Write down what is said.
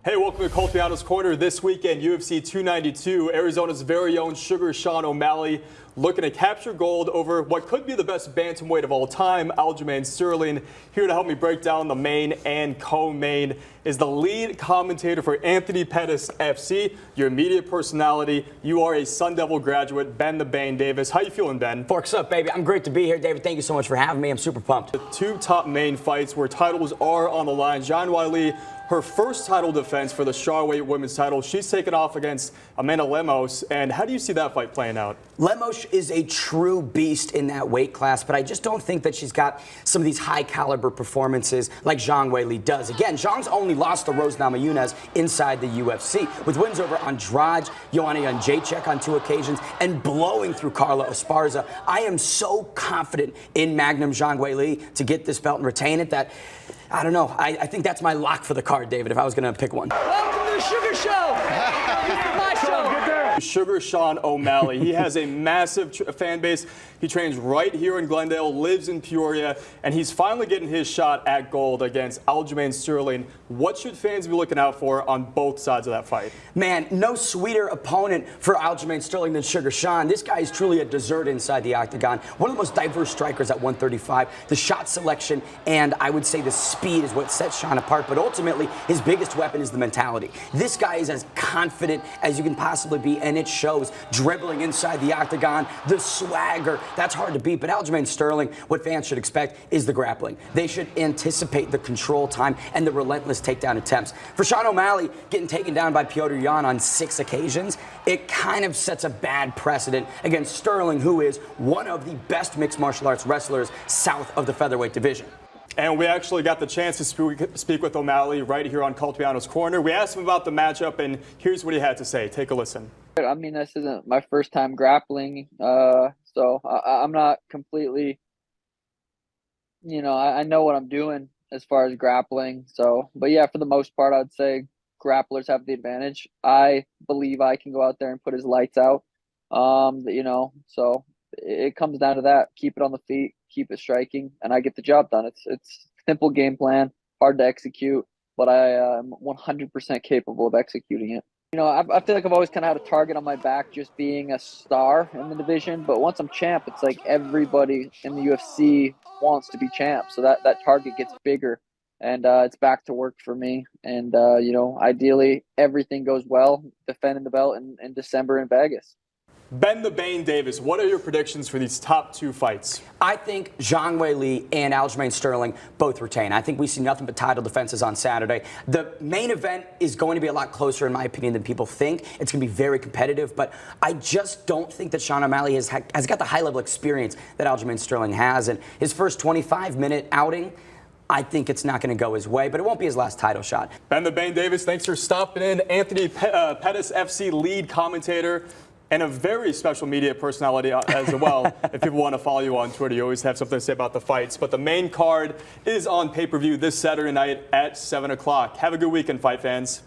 Hey, welcome to Coltiano's Corner. This weekend, UFC 292, Arizona's very own Sugar Sean O'Malley looking to capture gold over what could be the best bantamweight of all time, Aljamain Sterling. Here to help me break down the main and co-main is the lead commentator for Anthony Pettis FC, your media personality. You are a Sun Devil graduate, Ben "The Bane" Davis. How you feeling, Ben? Forks up, baby. I'm great to be here, David. Thank you so much for having me. I'm super pumped. The two top main fights where titles are on the line. Zhang Weili, her first title defense for the strawweight women's title. She's taken off against Amanda Lemos. And how do you see that fight playing out? Lemos is a true beast in that weight class, but I just don't think that she's got some of these high caliber performances like Zhang Weili does. Again, Zhang's only lost to Rose Namajunas inside the UFC with wins over Andrade, Joanna Jędrzejczyk on 2 occasions, and blowing through Carla Esparza. I am so confident in Magnum Zhang Weili to get this belt and retain it that I don't know. I think that's my lock for the card, David, if I was going to pick one. Welcome to the Sugar Show. This is my show. Sugar Sean O'Malley. He has a massive fan base. He trains right here in Glendale, lives in Peoria, and he's finally getting his shot at gold against Aljamain Sterling. What should fans be looking out for on both sides of that fight? Man, no sweeter opponent for Aljamain Sterling than Sugar Sean. This guy is truly a dessert inside the octagon. One of the most diverse strikers at 135. The shot selection and I would say the speed is what sets Sean apart, but ultimately his biggest weapon is the mentality. This guy is as confident as you can possibly be, and it shows. Dribbling inside the octagon, the swagger, that's hard to beat. But Aljamain Sterling, what fans should expect is the grappling. They should anticipate the control time and the relentless takedown attempts. For Sean O'Malley, getting taken down by Petr Yan on 6 occasions, it kind of sets a bad precedent against Sterling, who is one of the best mixed martial arts wrestlers south of the featherweight division. And we actually got the chance to speak with O'Malley right here on Coltiano's Corner. We asked him about the matchup, and here's what he had to say. Take a listen. I mean, this isn't my first time grappling, so I'm not completely, I know what I'm doing as far as grappling. So, but yeah, for the most part, I'd say grapplers have the advantage. I believe I can go out there and put his lights out. So it comes down to that. Keep it on the feet, keep it striking, and I get the job done. It's simple game plan, hard to execute, but I am 100% capable of executing it. I feel like I've always kind of had a target on my back just being a star in the division, but once I'm champ, it's like everybody in the UFC wants to be champ, so that target gets bigger, and it's back to work for me. And, ideally, everything goes well, defending the belt in December in Vegas. Ben "The Bane" Davis, what are your predictions for these top 2 fights? I think Zhang Weili and Aljamain Sterling both retain. I think we see nothing but title defenses on Saturday. The main event is going to be a lot closer, in my opinion, than people think. It's going to be very competitive, but I just don't think that Sean O'Malley has got the high-level experience that Aljamain Sterling has. And his first 25-minute outing, I think it's not going to go his way, but it won't be his last title shot. Ben "The Bane" Davis, thanks for stopping in. Anthony Pettis FC lead commentator, and a very special media personality as well. If people want to follow you on Twitter, you always have something to say about the fights. But the main card is on pay-per-view this Saturday night at 7 o'clock. Have a good weekend, fight fans.